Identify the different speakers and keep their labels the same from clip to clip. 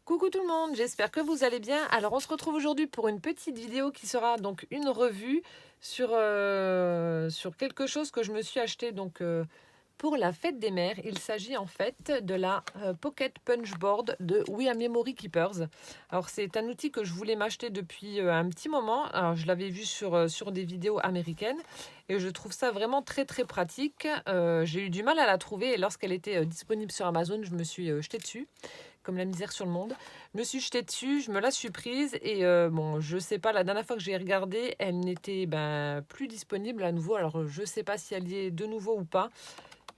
Speaker 1: Coucou tout le monde, j'espère que vous allez bien. Alors on se retrouve aujourd'hui pour une petite vidéo qui sera donc une revue sur quelque chose que je me suis acheté pour la fête des mères. Il s'agit en fait de la Pocket Punch Board de We Are Memory Keepers. Alors c'est un outil que je voulais m'acheter depuis un petit moment. Alors je l'avais vu sur des vidéos américaines et je trouve ça vraiment très très pratique. J'ai eu du mal à la trouver et lorsqu'elle était disponible sur Amazon, je me suis jetée dessus comme la misère sur le monde. Je me suis jetée dessus, je me la suis prise et bon, je sais pas, la dernière fois que j'ai regardé, elle n'était plus disponible à nouveau. Alors je sais pas si elle y est de nouveau ou pas,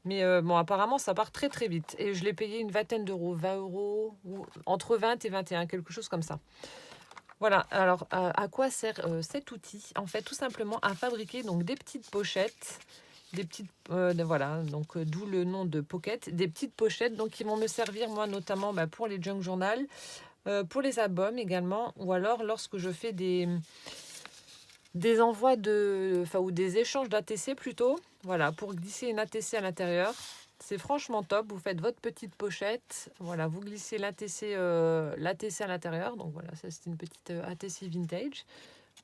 Speaker 1: mais bon, apparemment ça part très très vite. Et je l'ai payé une vingtaine d'euros, 20 euros, ou entre 20 et 21, quelque chose comme ça. Voilà, alors à quoi sert cet outil? En fait, tout simplement à fabriquer donc des petites pochettes, des petites, voilà, donc d'où le nom de Pocket, des petites pochettes donc qui vont me servir moi notamment pour les junk journal, pour les albums également, ou alors lorsque je fais des envois ou des échanges d'ATC plutôt, voilà, pour glisser une ATC à l'intérieur. C'est franchement top, vous faites votre petite pochette, voilà, vous glissez l'ATC à l'intérieur, donc voilà, ça c'est une petite ATC vintage.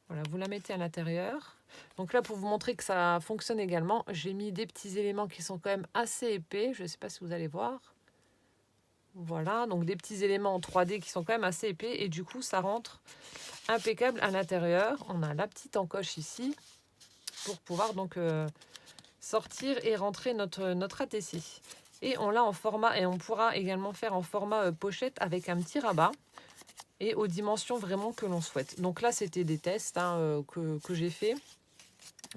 Speaker 1: Voilà, vous la mettez à l'intérieur. Donc là, pour vous montrer que ça fonctionne également, j'ai mis des petits éléments qui sont quand même assez épais. Je ne sais pas si vous allez voir. Voilà, donc des petits éléments en 3D qui sont quand même assez épais. Et du coup, ça rentre impeccable à l'intérieur. On a la petite encoche ici pour pouvoir donc sortir et rentrer notre ATC. Et on l'a en format, et on pourra également faire en format pochette avec un petit rabat et aux dimensions vraiment que l'on souhaite. Donc là, c'était des tests que j'ai fait.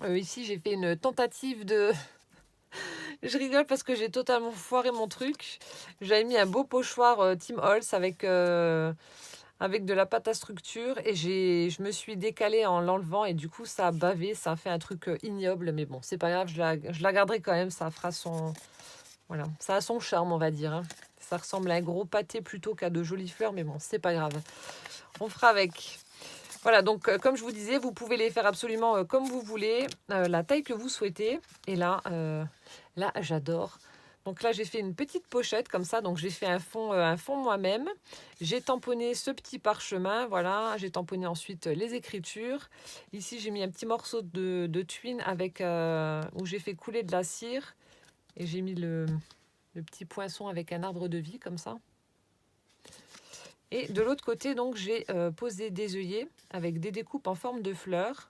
Speaker 1: Ici, j'ai fait une tentative de... Je rigole parce que j'ai totalement foiré mon truc. J'avais mis un beau pochoir Tim Holtz avec de la pâte à structure et je me suis décalée en l'enlevant et du coup, ça a bavé, ça a fait un truc ignoble. Mais bon, c'est pas grave, je la garderai quand même. Ça fera son... Voilà, ça a son charme, on va dire. Hein. Ça ressemble à un gros pâté plutôt qu'à de jolies fleurs, mais bon, c'est pas grave. On fera avec. Voilà, donc comme je vous disais, vous pouvez les faire absolument comme vous voulez, la taille que vous souhaitez. Et là, j'adore. Donc là, j'ai fait une petite pochette comme ça. Donc j'ai fait un fond moi-même. J'ai tamponné ce petit parchemin. Voilà, j'ai tamponné ensuite les écritures. Ici, j'ai mis un petit morceau de tuile où j'ai fait couler de la cire. Et j'ai mis le petit poinçon avec un arbre de vie comme ça. Et de l'autre côté, donc, j'ai posé des œillets avec des découpes en forme de fleurs.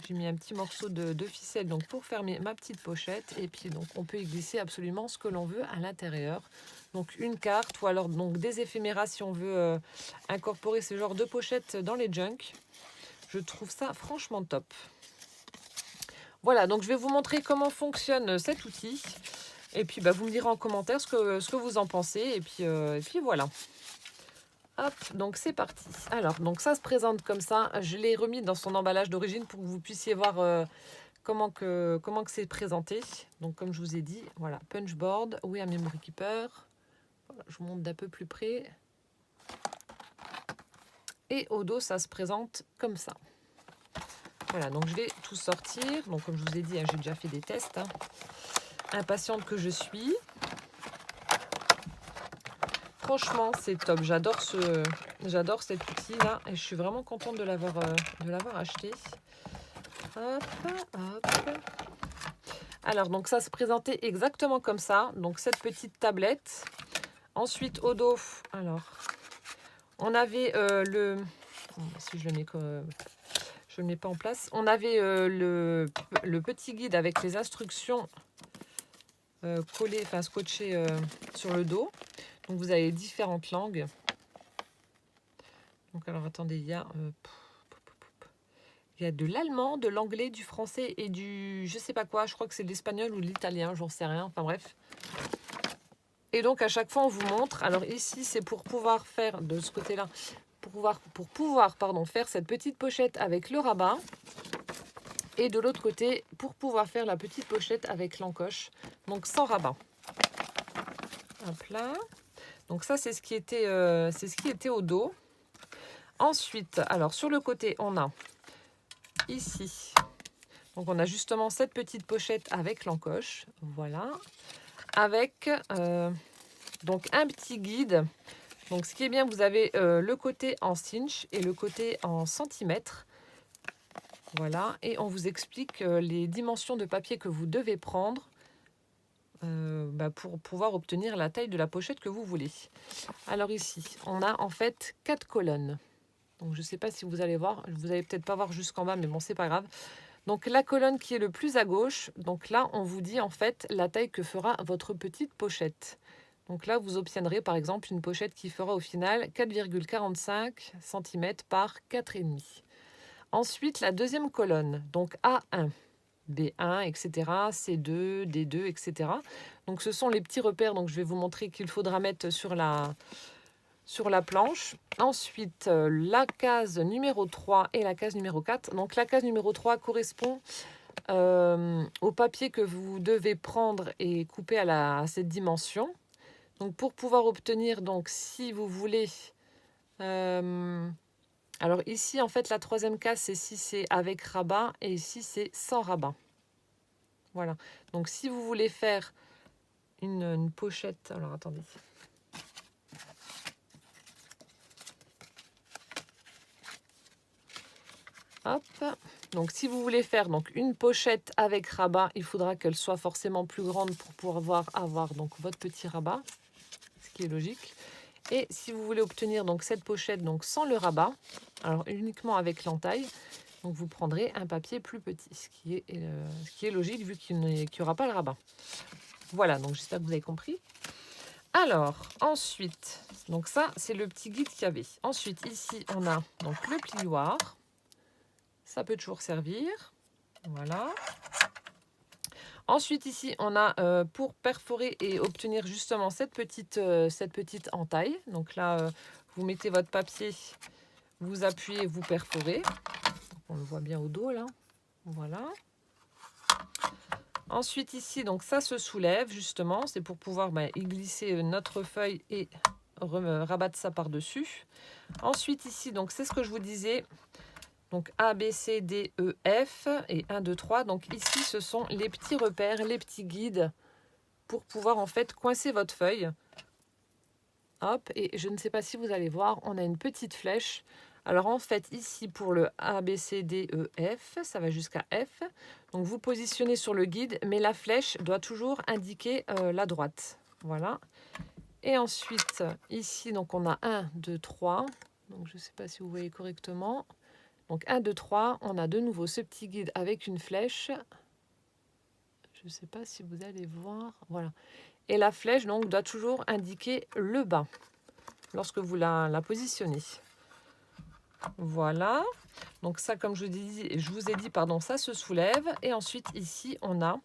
Speaker 1: J'ai mis un petit morceau de ficelle donc, pour fermer ma petite pochette. Et puis, donc, on peut y glisser absolument ce que l'on veut à l'intérieur. Donc, une carte ou alors donc, des éphéméras si on veut incorporer ce genre de pochette dans les junks. Je trouve ça franchement top. Voilà, donc je vais vous montrer comment fonctionne cet outil. Et puis, vous me direz en commentaire ce que vous en pensez. Et puis voilà. Hop, donc c'est parti. Alors, donc ça se présente comme ça. Je l'ai remis dans son emballage d'origine pour que vous puissiez voir comment que c'est présenté. Donc, comme je vous ai dit, voilà, Punchboard, We Are Memory Keeper. Voilà, je vous montre d'un peu plus près. Et au dos, ça se présente comme ça. Voilà, donc je vais tout sortir. Donc, comme je vous ai dit, j'ai déjà fait des tests. Impatiente que je suis. Franchement, c'est top. J'adore cet outil là et je suis vraiment contente de l'avoir acheté. Hop, hop. Alors, donc ça se présentait exactement comme ça. Donc, cette petite tablette. Ensuite, au dos, alors, on avait si je le mets je ne mets pas en place. On avait le petit guide avec les instructions collées, enfin scotchées sur le dos. Donc, vous avez différentes langues. Donc, alors, attendez, il y a de l'allemand, de l'anglais, du français et du je sais pas quoi. Je crois que c'est de l'espagnol ou de l'italien, j'en sais rien. Enfin bref. Et donc à chaque fois on vous montre. Alors ici c'est pour pouvoir faire de ce côté-là, pour pouvoir faire cette petite pochette avec le rabat. Et de l'autre côté pour pouvoir faire la petite pochette avec l'encoche, donc sans rabat. Hop là. Donc ça c'est ce qui était au dos. Ensuite, alors sur le côté on a ici. Donc on a justement cette petite pochette avec l'encoche, voilà, avec donc un petit guide Donc ce qui est bien, vous avez le côté en inch et le côté en centimètres. Voilà, et on vous explique les dimensions de papier que vous devez prendre pour pouvoir obtenir la taille de la pochette que vous voulez. Alors ici, on a en fait 4 colonnes. Donc je ne sais pas si vous allez voir, vous n'allez peut-être pas voir jusqu'en bas, mais bon, c'est pas grave. Donc la colonne qui est le plus à gauche, donc là, on vous dit en fait la taille que fera votre petite pochette. Donc là, vous obtiendrez par exemple une pochette qui fera au final 4,45 cm par 4,5. Ensuite, la deuxième colonne, donc A1. B1, etc., C2, D2, etc. Donc ce sont les petits repères, donc je vais vous montrer qu'il faudra mettre sur la planche. Ensuite, la case numéro 3 et la case numéro 4. Donc la case numéro 3 correspond au papier que vous devez prendre et couper à cette dimension. Donc pour pouvoir obtenir, donc si vous voulez... alors ici, en fait, la troisième case, c'est si c'est avec rabat et ici, c'est sans rabat. Voilà. Donc si vous voulez faire une pochette... Alors attendez. Hop. Donc si vous voulez faire donc une pochette avec rabat, il faudra qu'elle soit forcément plus grande pour pouvoir avoir donc votre petit rabat, ce qui est logique. Et si vous voulez obtenir donc cette pochette donc sans le rabat, alors uniquement avec l'entaille, donc vous prendrez un papier plus petit, ce qui est logique vu qu'il n'y aura pas le rabat. Voilà, donc j'espère que vous avez compris. Alors, ensuite, donc ça, c'est le petit guide qu'il y avait. Ensuite, ici, on a donc le plioir. Ça peut toujours servir. Voilà. Ensuite, ici, on a pour perforer et obtenir justement cette petite entaille. Donc là, vous mettez votre papier, vous appuyez, vous perforez. On le voit bien au dos, là. Voilà. Ensuite, ici, donc ça se soulève, justement. C'est pour pouvoir y glisser notre feuille et rabattre ça par-dessus. Ensuite, ici, donc c'est ce que je vous disais. Donc A, B, C, D, E, F et 1, 2, 3. Donc ici, ce sont les petits repères, les petits guides pour pouvoir en fait coincer votre feuille. Hop, et je ne sais pas si vous allez voir, on a une petite flèche. Alors en fait, ici pour le A, B, C, D, E, F, ça va jusqu'à F. Donc vous positionnez sur le guide, mais la flèche doit toujours indiquer la droite. Voilà. Et ensuite, ici, donc on a 1, 2, 3. Donc je ne sais pas si vous voyez correctement. Donc 1, 2, 3, on a de nouveau ce petit guide avec une flèche. Je ne sais pas si vous allez voir. Voilà. Et la flèche donc doit toujours indiquer le bas lorsque vous la positionnez. Voilà. Donc ça, comme je vous ai dit, pardon, ça se soulève. Et ensuite, ici, on a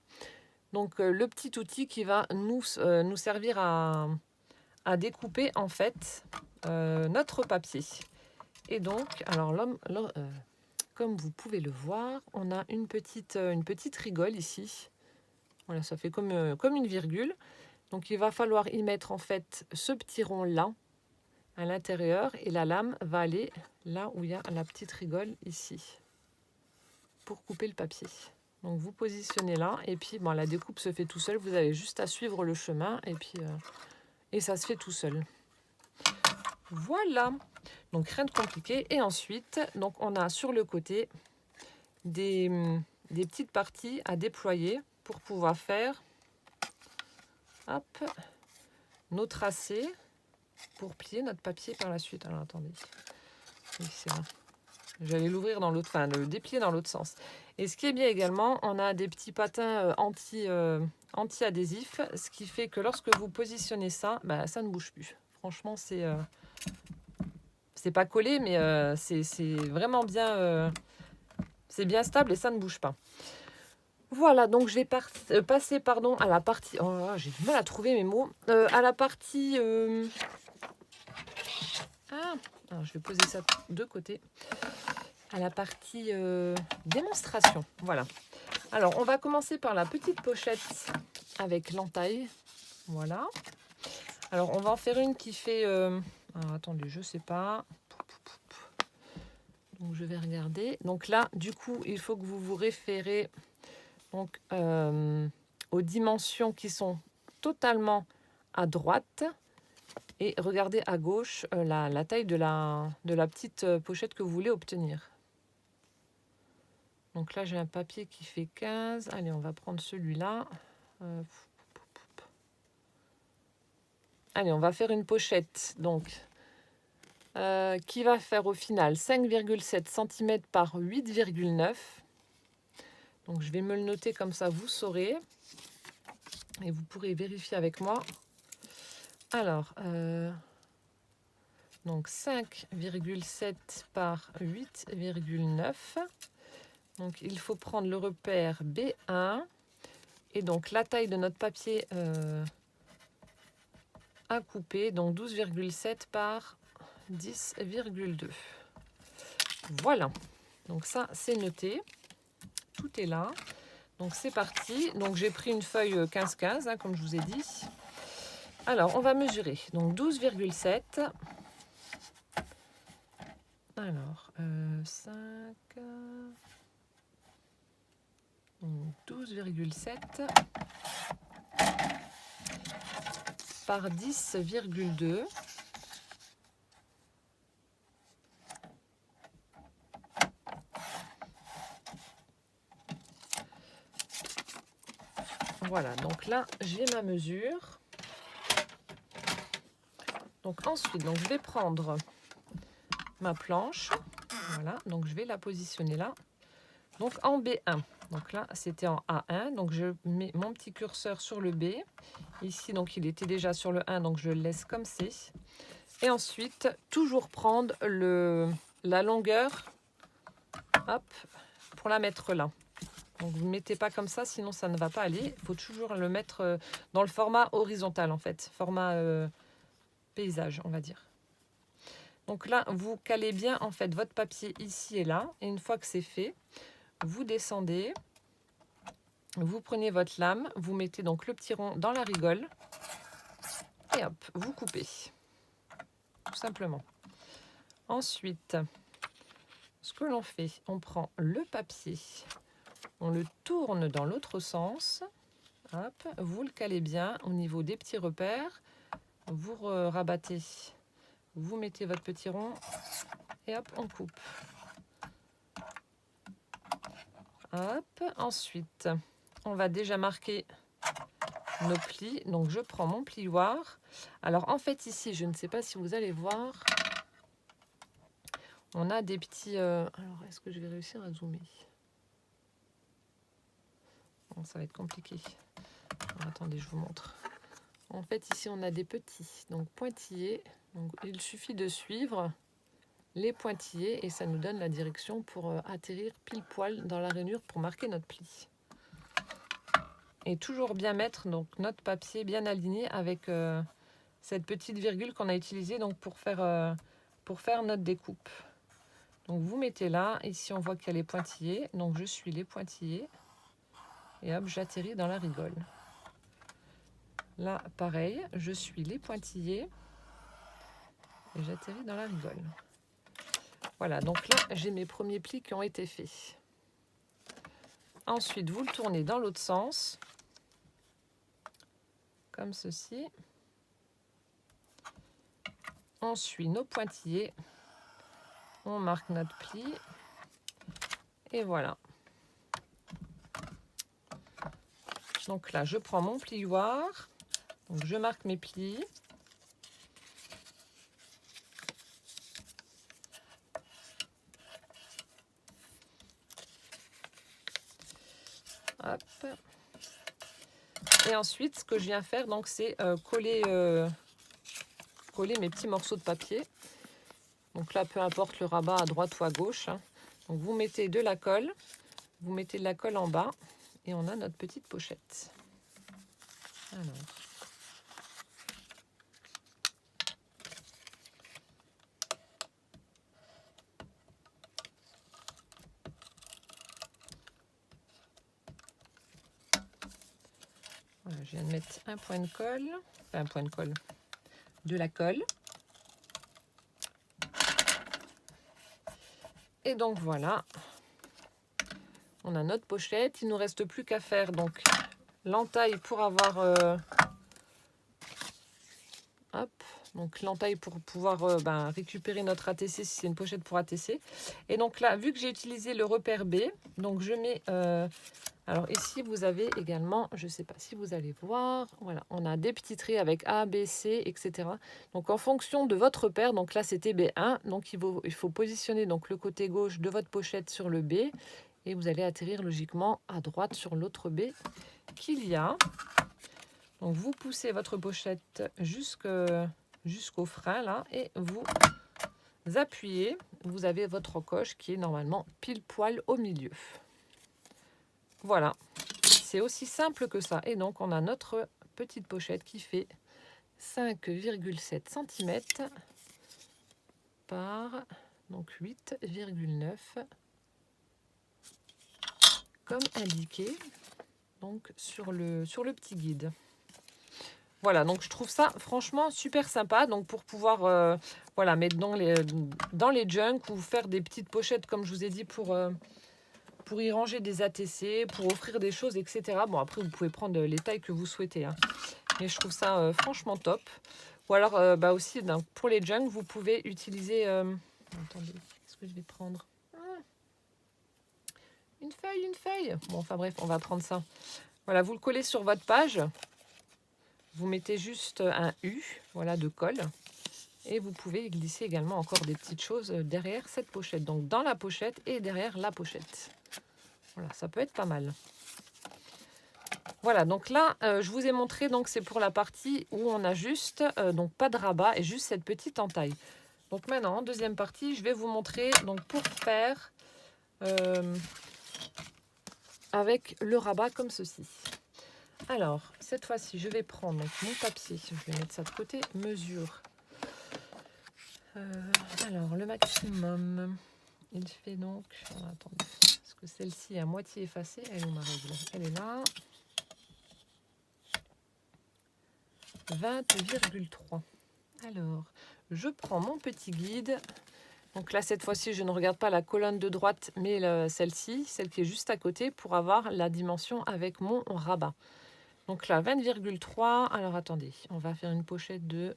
Speaker 1: donc le petit outil qui va nous servir à découper en fait notre papier. Et donc, alors comme vous pouvez le voir, on a une petite rigole ici. Voilà, ça fait comme une virgule. Donc il va falloir y mettre en fait ce petit rond là à l'intérieur et la lame va aller là où il y a la petite rigole ici pour couper le papier. Donc vous positionnez là et puis la découpe se fait tout seul. Vous avez juste à suivre le chemin et puis et ça se fait tout seul. Voilà. Donc rien de compliqué. Et ensuite, donc on a sur le côté des petites parties à déployer pour pouvoir faire nos tracés pour plier notre papier par la suite. Alors attendez, oui, c'est bon. J'allais l'ouvrir dans l'autre, enfin le déplier dans l'autre sens. Et ce qui est bien également, on a des petits patins anti-adhésifs, ce qui fait que lorsque vous positionnez ça, ça ne bouge plus. Franchement, c'est pas collé, mais c'est vraiment bien, c'est bien stable et ça ne bouge pas. Voilà, donc je vais passer à la partie... Oh, j'ai du mal à trouver mes mots. À la partie... alors, je vais poser ça de côté. À la partie démonstration. Voilà. Alors, on va commencer par la petite pochette avec l'entaille. Voilà. Alors, on va en faire une qui fait... alors, attendez, je sais pas. Donc, je vais regarder. Donc là, du coup, il faut que vous vous référez... Donc, aux dimensions qui sont totalement à droite. Et regardez à gauche la taille de la petite pochette que vous voulez obtenir. Donc là, j'ai un papier qui fait 15. Allez, on va prendre celui-là. Allez, on va faire une pochette. Donc, qui va faire au final 5,7 cm par 8,9. Donc, je vais me le noter comme ça, vous saurez. Et vous pourrez vérifier avec moi. Alors, donc 5,7 par 8,9. Donc, il faut prendre le repère B1. Et donc, la taille de notre papier à couper, donc 12,7 par 10,2. Voilà. Donc, ça, c'est noté. Tout est là. Donc, c'est parti. Donc, j'ai pris une feuille 15-15, hein, comme je vous ai dit. Alors, on va mesurer. Donc, 12,7. Alors, 5... 12,7 par 10,2. Voilà, donc là, j'ai ma mesure. Donc ensuite, donc, je vais prendre ma planche. Voilà, donc je vais la positionner là. Donc en B1. Donc là, c'était en A1. Donc je mets mon petit curseur sur le B. Ici, donc il était déjà sur le 1, donc je le laisse comme c'est. Et ensuite, toujours prendre la longueur, hop, pour la mettre là. Donc vous ne mettez pas comme ça, sinon ça ne va pas aller. Il faut toujours le mettre dans le format horizontal en fait, format paysage, on va dire. Donc là, vous calez bien en fait votre papier ici et là. Et une fois que c'est fait, vous descendez, vous prenez votre lame, vous mettez donc le petit rond dans la rigole et hop, vous coupez. Tout simplement. Ensuite, ce que l'on fait, on prend le papier, on le tourne dans l'autre sens, hop, vous le calez bien au niveau des petits repères, vous rabattez, vous mettez votre petit rond et hop, on coupe. Hop, ensuite, on va déjà marquer nos plis. Donc, je prends mon plioir. Alors, en fait, ici, je ne sais pas si vous allez voir, on a des petits... Alors, est-ce que je vais réussir à zoomer? Bon, ça va être compliqué. Alors, attendez, je vous montre. En fait, ici, on a des petits, donc pointillés. Donc, il suffit de suivre les pointillés et ça nous donne la direction pour atterrir pile poil dans la rainure pour marquer notre pli. Et toujours bien mettre donc notre papier bien aligné avec cette petite virgule qu'on a utilisée donc pour faire notre découpe. Donc vous mettez là, ici on voit qu'il y a les pointillés, donc je suis les pointillés et hop, j'atterris dans la rigole. Là pareil, je suis les pointillés et j'atterris dans la rigole. Voilà, donc là j'ai mes premiers plis qui ont été faits. Ensuite vous le tournez dans l'autre sens, comme ceci. On suit nos pointillés, on marque notre pli et voilà. Donc là, je prends mon plioir, donc je marque mes plis. Hop. Et ensuite, ce que je viens faire, donc, c'est coller mes petits morceaux de papier. Donc là, peu importe le rabat à droite ou à gauche. Hein. Donc vous mettez de la colle, vous mettez de la colle en bas et on a notre petite pochette. Alors. Voilà, je viens de mettre un point de colle, enfin un point de colle, de la colle. Et donc voilà, on a notre pochette. Il ne nous reste plus qu'à faire donc l'entaille pour avoir hop, Donc l'entaille pour pouvoir récupérer notre ATC si c'est une pochette pour ATC. Et donc là, vu que j'ai utilisé le repère B, donc je mets... alors ici, vous avez également, je ne sais pas si vous allez voir, voilà, on a des petits traits avec A, B, C, etc. Donc en fonction de votre repère, donc là c'était B1, donc il faut positionner donc, le côté gauche de votre pochette sur le B et vous allez atterrir logiquement à droite sur l'autre B qu'il y a. Donc vous poussez votre pochette jusqu'au frein là et vous appuyez. Vous avez votre encoche qui est normalement pile poil au milieu. Voilà, c'est aussi simple que ça. Et donc on a notre petite pochette qui fait 5,7 cm par donc 8,9 comme indiqué donc sur le petit guide. Voilà, donc je trouve ça franchement super sympa. Donc pour pouvoir voilà, mettre dans les junks ou faire des petites pochettes comme je vous ai dit pour y ranger des ATC, pour offrir des choses, etc. Bon, après vous pouvez prendre les tailles que vous souhaitez. Hein. Mais je trouve ça franchement top. Ou alors aussi pour les junks, vous pouvez utiliser... attendez, qu'est-ce que je vais prendre? Une feuille. Bon, enfin bref, on va prendre ça. Voilà, vous le collez sur votre page. Vous mettez juste un U, voilà, de colle. Et vous pouvez glisser également encore des petites choses derrière cette pochette. Donc dans la pochette et derrière la pochette. Voilà, ça peut être pas mal. Voilà, donc là, je vous ai montré, donc c'est pour la partie où on a juste, donc pas de rabat et juste cette petite entaille. Donc maintenant, en deuxième partie, je vais vous montrer donc pour faire avec le rabat comme ceci. Alors, cette fois-ci, je vais prendre donc, mon papier, je vais mettre ça de côté, mesure. Alors, le maximum, il fait donc... attendez, parce que celle-ci est à moitié effacée. Elle est où ma règle? Elle est là. 20,3. Alors, je prends mon petit guide. Donc là, cette fois-ci, je ne regarde pas la colonne de droite, mais celle-ci, celle qui est juste à côté, pour avoir la dimension avec mon rabat. Donc là, 20,3. Alors, attendez, on va faire une pochette de...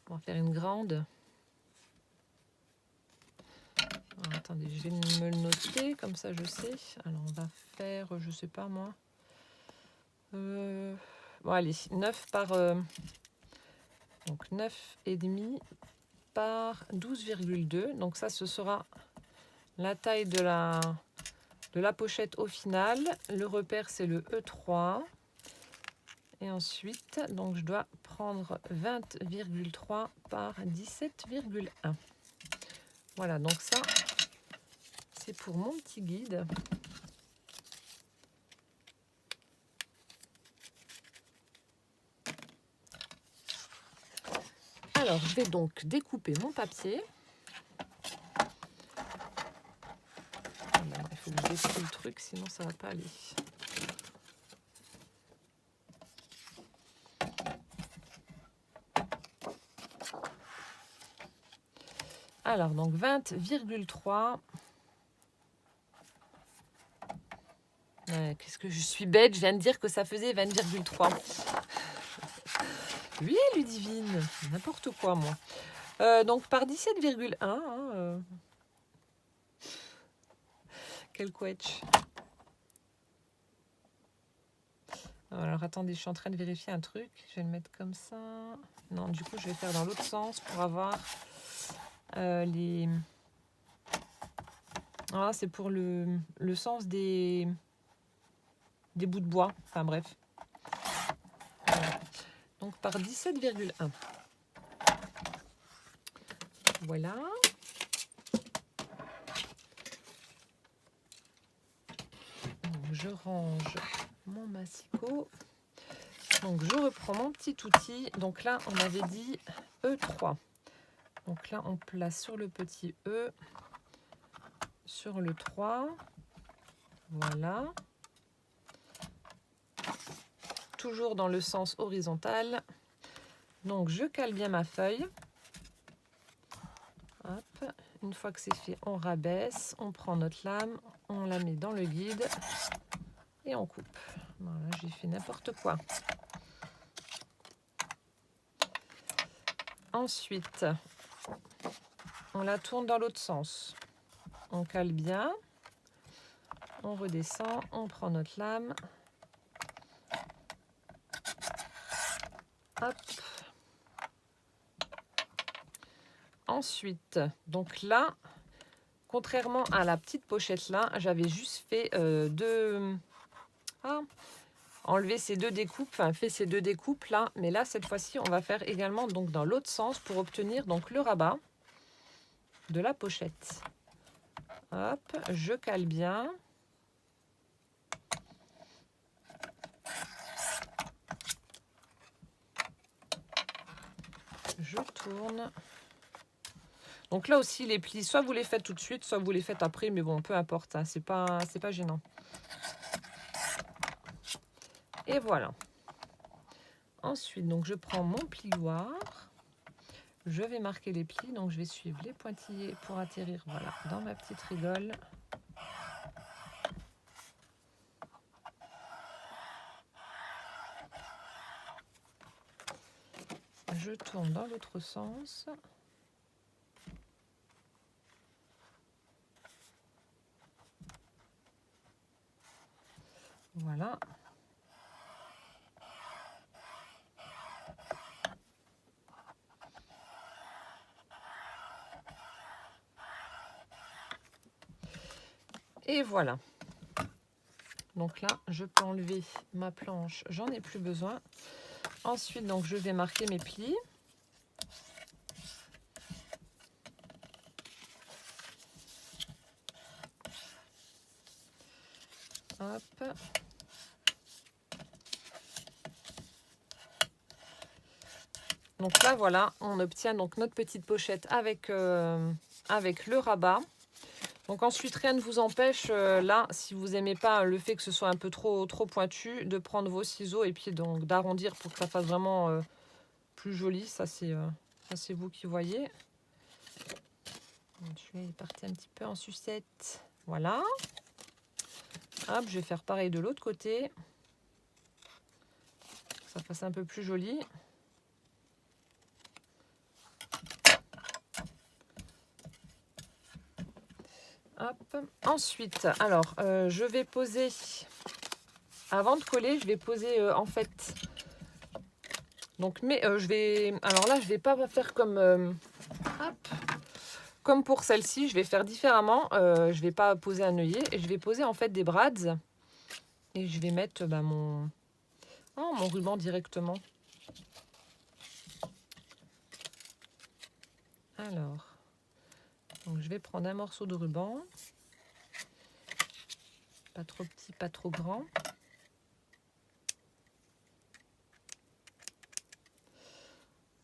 Speaker 1: On va faire une grande. Alors, attendez, je vais me le noter, comme ça je sais. Alors, on va faire, je sais pas moi. Bon, allez, 9 par... donc 9,5 par 12,2. Donc ça, ce sera la taille de la pochette au final. Le repère, c'est le E3. Et ensuite, donc je dois prendre 20,3 par 17,1. Voilà, donc ça, c'est pour mon petit guide. Alors, je vais donc découper mon papier. Il faut que je déplie le truc, sinon ça ne va pas aller. Alors, donc 20,3. Qu'est-ce que je suis bête, je viens de dire que ça faisait 20,3. Oui, Ludivine, n'importe quoi, moi. Donc, par 17,1. Hein, quel quetch. Alors, attendez, je suis en train de vérifier un truc. Je vais le mettre comme ça. Non, du coup, je vais faire dans l'autre sens pour avoir les... Ah, c'est pour le sens des bouts de bois. Enfin, bref. Voilà. Donc, par 17,1. Voilà. Donc, je range mon massicot. Donc, je reprends mon petit outil. Donc là, on avait dit E3. Donc là, on place sur le petit E, sur le 3. Voilà. Toujours dans le sens horizontal. Donc, je cale bien ma feuille. Hop. Une fois que c'est fait, on rabaisse. On prend notre lame, on la met dans le guide et on coupe. Voilà, j'ai fait n'importe quoi. Ensuite, on la tourne dans l'autre sens. On cale bien. On redescend. On prend notre lame. Hop. Ensuite, donc là, contrairement à la petite pochette là, j'avais juste fait enlever ces deux découpes, enfin fait ces deux découpes là, mais là cette fois-ci on va faire également donc dans l'autre sens pour obtenir donc le rabat de la pochette. Hop, je cale bien. Je tourne. Donc là aussi les plis, soit vous les faites tout de suite, soit vous les faites après, mais bon, peu importe, hein, c'est pas gênant. Et voilà. Ensuite, donc je prends mon plioir. Je vais marquer les plis, donc je vais suivre les pointillés pour atterrir, voilà, dans ma petite rigole. Je tourne dans l'autre sens. Voilà. Et voilà. Donc là, je peux enlever ma planche, j'en ai plus besoin. Ensuite, donc je vais marquer mes plis. Hop. Donc là, voilà, on obtient donc notre petite pochette avec, avec le rabat. Donc ensuite, rien ne vous empêche, là, si vous n'aimez pas le fait que ce soit un peu trop pointu, de prendre vos ciseaux et puis donc d'arrondir pour que ça fasse vraiment plus joli. Ça, c'est vous qui voyez. Je vais partir un petit peu en sucette. Voilà. Hop, je vais faire pareil de l'autre côté. Que ça fasse un peu plus joli. Hop. Ensuite, alors, je vais poser, avant de coller, je vais poser en fait, donc, mais je vais, alors là, je vais pas faire comme, hop, comme pour celle-ci, je vais faire différemment. Je vais pas poser un œillet, et je vais poser en fait des brads, et je vais mettre mon ruban directement. Alors, donc je vais prendre un morceau de ruban. Pas trop petit, pas trop grand.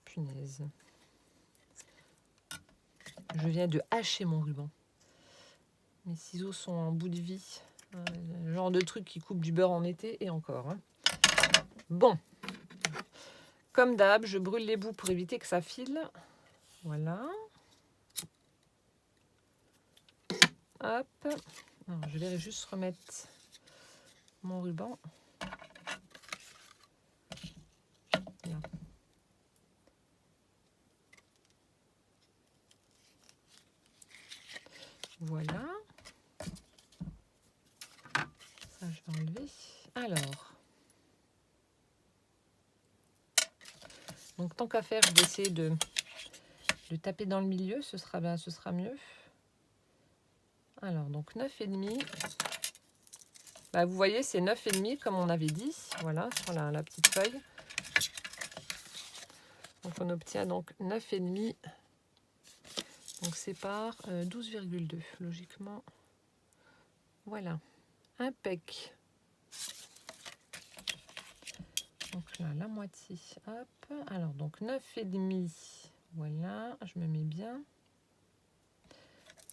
Speaker 1: Punaise. Je viens de hacher mon ruban. Mes ciseaux sont en bout de vie. Le genre de truc qui coupe du beurre en été et encore. Hein. Bon. Comme d'hab, je brûle les bouts pour éviter que ça file. Voilà. Hop. Alors, je vais juste remettre mon ruban. Là. Voilà. Ça, je vais enlever. Alors. Donc, tant qu'à faire, je vais essayer de taper dans le milieu. Ce sera mieux. Alors, donc 9,5. Bah, vous voyez, c'est 9,5 comme on avait dit. Voilà, sur la petite feuille. Donc, on obtient donc 9,5. Donc, c'est par 12,2, logiquement. Voilà, impec. Donc là, la moitié. Hop. Alors, donc 9,5. Voilà, je me mets bien.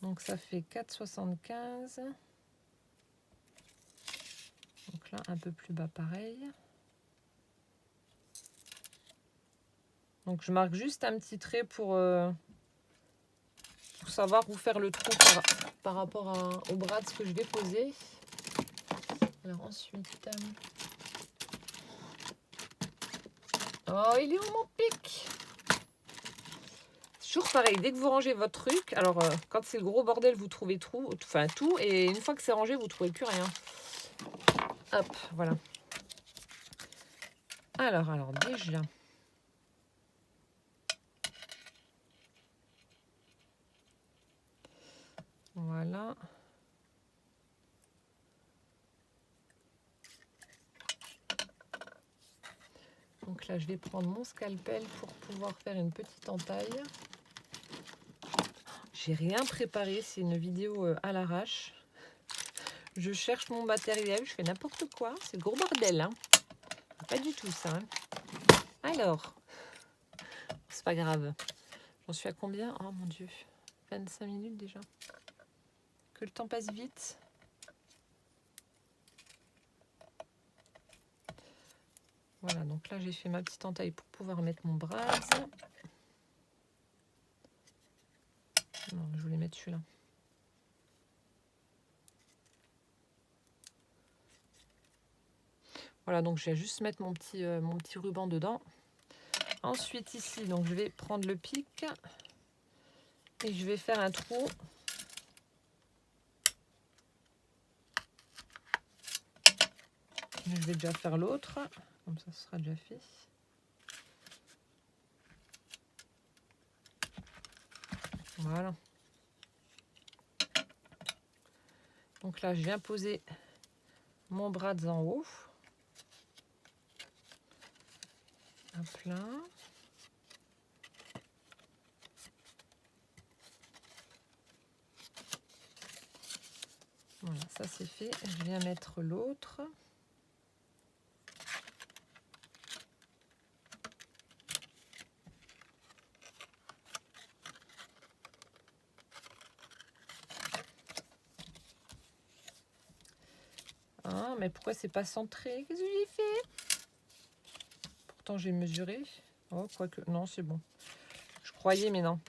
Speaker 1: Donc, ça fait 4,75. Donc là, un peu plus bas, pareil. Donc, je marque juste un petit trait pour savoir où faire le trou par rapport au bras de ce que je vais poser. Alors, ensuite... Oh, il est où mon pic? toujours pareil, dès que vous rangez votre truc, alors quand c'est le gros bordel, vous trouvez tout, et une fois que c'est rangé, vous trouvez plus rien. Hop, voilà. Alors déjà. Voilà. Donc là, je vais prendre mon scalpel pour pouvoir faire une petite entaille. J'ai rien préparé, c'est une vidéo à l'arrache. Je cherche mon matériel, je fais n'importe quoi. C'est le gros bordel, hein. Pas du tout ça. Hein. Alors, c'est pas grave. J'en suis à combien? Oh mon Dieu, 25 minutes déjà. Que le temps passe vite. Voilà, donc là j'ai fait ma petite entaille pour pouvoir mettre mon brase. Non, je voulais mettre celui-là. Voilà, donc je vais juste mettre mon petit ruban dedans. Ensuite ici, donc je vais prendre le pic et je vais faire un trou. Je vais déjà faire l'autre, comme ça ce sera déjà fait. Voilà. Donc là, je viens poser mon brad en haut. À plein. Voilà, ça c'est fait. Je viens mettre l'autre. Ah, mais pourquoi c'est pas centré? Qu'est-ce que j'ai fait? Pourtant j'ai mesuré. Oh, quoique, non, c'est bon. Je croyais, mais non.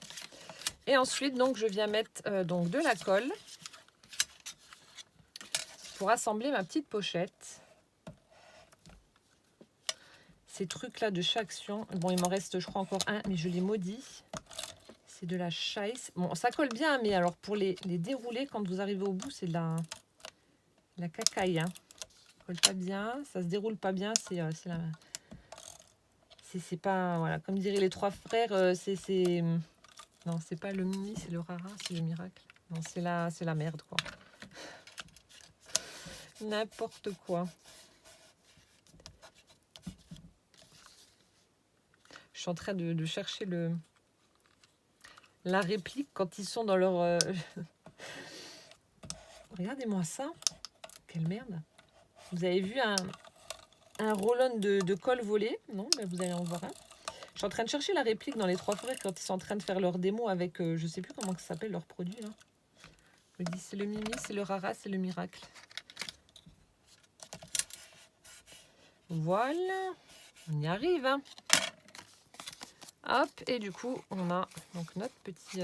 Speaker 1: Et ensuite, donc, je viens mettre donc de la colle pour assembler ma petite pochette. Ces trucs-là de chez Action. Bon, il m'en reste, je crois, encore un, mais je l'ai maudit. C'est de la Scheisse. Bon, ça colle bien, mais alors pour les dérouler, quand vous arrivez au bout, c'est de la cacaille. Hein. Ça colle pas bien, ça se déroule pas bien. C'est pas, voilà, comme diraient les trois frères, non, c'est pas le Mimi, c'est le Rara, c'est le miracle. Non, c'est la merde, quoi. N'importe quoi. Je suis en train de chercher la réplique quand ils sont dans leur... Regardez-moi ça. Quelle merde. Vous avez vu un roll-on de colle volée? Non, ben vous allez en voir un. Je suis en train de chercher la réplique dans les trois frères quand ils sont en train de faire leur démo avec... je sais plus comment ça s'appelle leur produit. Là. Je me dis c'est le Mimi, c'est le Rara, c'est le miracle. Voilà. On y arrive. Hein. Hop, et du coup, on a donc notre petit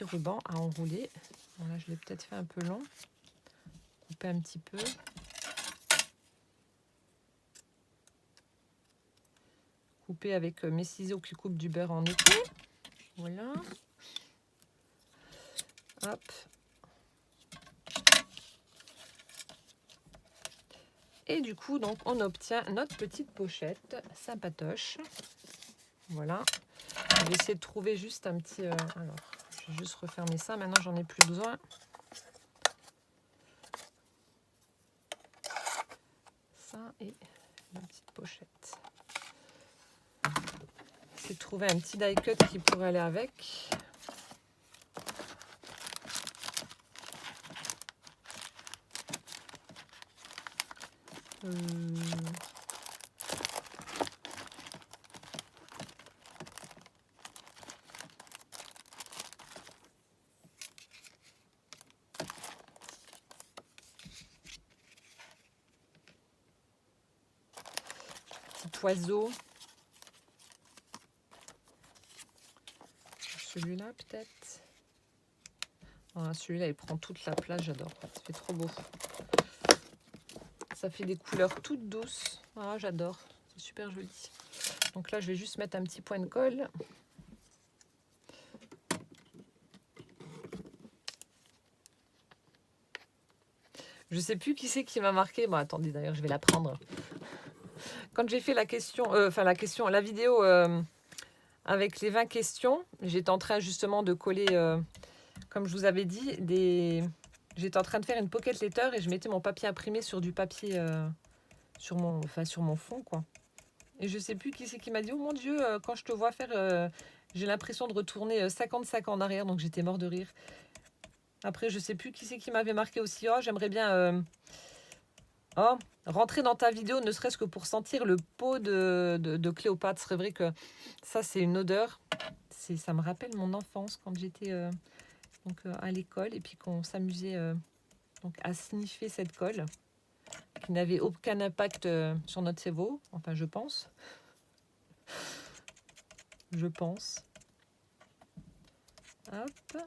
Speaker 1: ruban à enrouler. Voilà, je l'ai peut-être fait un peu long. Couper un petit peu. Couper avec mes ciseaux qui coupent du beurre en été. Voilà. Hop. Et du coup, donc, on obtient notre petite pochette sympatoche. Voilà. Je vais essayer de trouver juste un petit... alors, je vais juste refermer ça. Maintenant, j'en ai plus besoin. Ça et la petite pochette. C'est de trouver un petit die cut qui pourrait aller avec. Petit oiseau. Celui-là peut-être. Ah, celui-là il prend toute la place, j'adore. Ça fait trop beau. Ça fait des couleurs toutes douces. Ah, j'adore. C'est super joli. Donc là, je vais juste mettre un petit point de colle. Je sais plus qui c'est qui m'a marqué. Bon, attendez, d'ailleurs, je vais la prendre. Quand j'ai fait la la vidéo avec les 20 questions, j'étais en train justement de coller, comme je vous avais dit, j'étais en train de faire une pocket letter et je mettais mon papier imprimé sur du papier, sur mon fond, quoi. Et je sais plus qui c'est qui m'a dit, oh mon Dieu, quand je te vois faire, j'ai l'impression de retourner 55 ans en arrière, donc j'étais mort de rire. Après, je sais plus qui c'est qui m'avait marqué aussi, oh, j'aimerais bien rentrer dans ta vidéo, ne serait-ce que pour sentir le pot de Cléopâtre. C'est vrai que ça, c'est une odeur. Ça me rappelle mon enfance quand j'étais à l'école et puis qu'on s'amusait donc à sniffer cette colle qui n'avait aucun impact sur notre cerveau. Enfin, je pense. Je pense. Hop.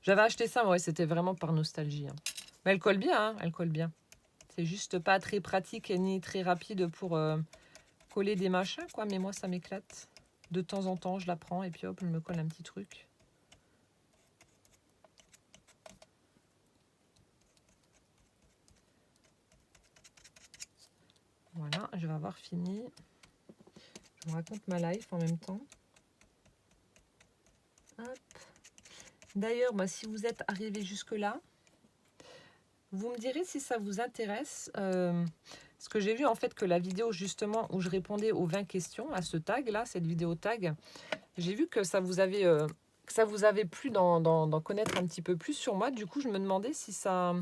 Speaker 1: J'avais acheté ça, ouais, c'était vraiment par nostalgie. Hein. Mais elle colle bien, hein, elle colle bien. C'est juste pas très pratique ni très rapide pour coller des machins, quoi. Mais moi, ça m'éclate. De temps en temps, je la prends et puis hop, je me colle un petit truc. Voilà, je vais avoir fini. Je vous raconte ma life en même temps. Hop. D'ailleurs, moi, si vous êtes arrivé jusque-là, vous me direz si ça vous intéresse. Parce que j'ai vu en fait que la vidéo justement où je répondais aux 20 questions, à ce tag là, cette vidéo tag, j'ai vu que ça vous avait plu d'en connaître un petit peu plus sur moi. Du coup, je me demandais si ça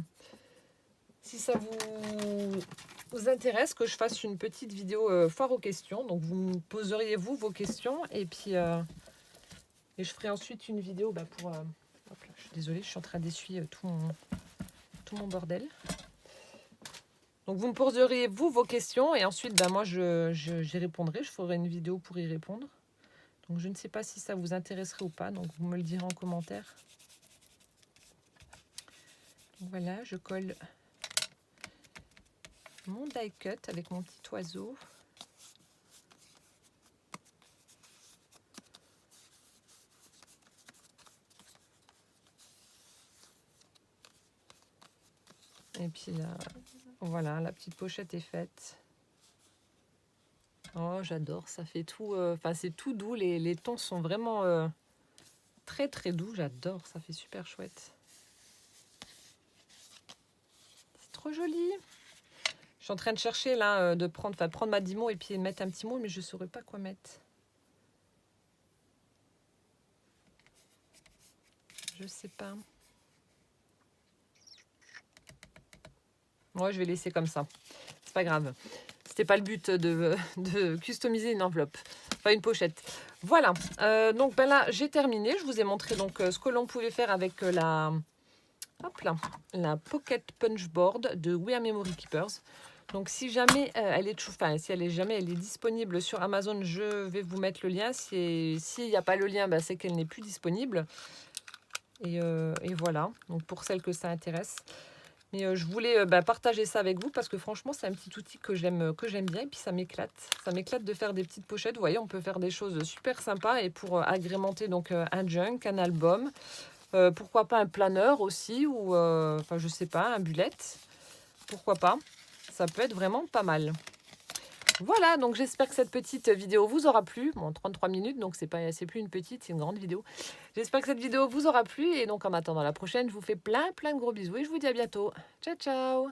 Speaker 1: vous intéresse que je fasse une petite vidéo foire aux questions. Donc vous me poseriez vous vos questions et puis et je ferai ensuite une vidéo pour... hop là, je suis désolée, je suis en train d'essuyer tout mon bordel. Donc vous me poseriez vous vos questions et ensuite moi j'y répondrai. Je ferai une vidéo pour y répondre. Donc je ne sais pas si ça vous intéresserait ou pas. Donc vous me le direz en commentaire. Donc voilà, je colle mon die cut avec mon petit oiseau. Et puis là, voilà, la petite pochette est faite. Oh, j'adore, ça fait tout... c'est tout doux, les tons sont vraiment très très doux, j'adore, ça fait super chouette. C'est trop joli. Je suis en train de chercher là, de prendre ma 10 mots et puis mettre un petit mot, mais je ne saurais pas quoi mettre. Je sais pas. Moi, je vais laisser comme ça. C'est pas grave. C'était pas le but de customiser une enveloppe. Enfin, une pochette. Voilà. Donc là, j'ai terminé. Je vous ai montré donc ce que l'on pouvait faire avec la Pocket Punch Board de We Are Memory Keepers. Donc si jamais elle est disponible sur Amazon, je vais vous mettre le lien. S'il n'y a pas le lien, c'est qu'elle n'est plus disponible. Et voilà. Donc pour celles que ça intéresse. Mais je voulais partager ça avec vous parce que franchement, c'est un petit outil que j'aime bien et puis ça m'éclate. Ça m'éclate de faire des petites pochettes. Vous voyez, on peut faire des choses super sympas et pour agrémenter donc un junk, un album. Pourquoi pas un planeur aussi ou je sais pas, un bullet. Pourquoi pas. Ça peut être vraiment pas mal. Voilà, donc j'espère que cette petite vidéo vous aura plu. Bon, 33 minutes, donc c'est plus une petite, c'est une grande vidéo. J'espère que cette vidéo vous aura plu. Et donc en attendant la prochaine, je vous fais plein de gros bisous et je vous dis à bientôt. Ciao, ciao!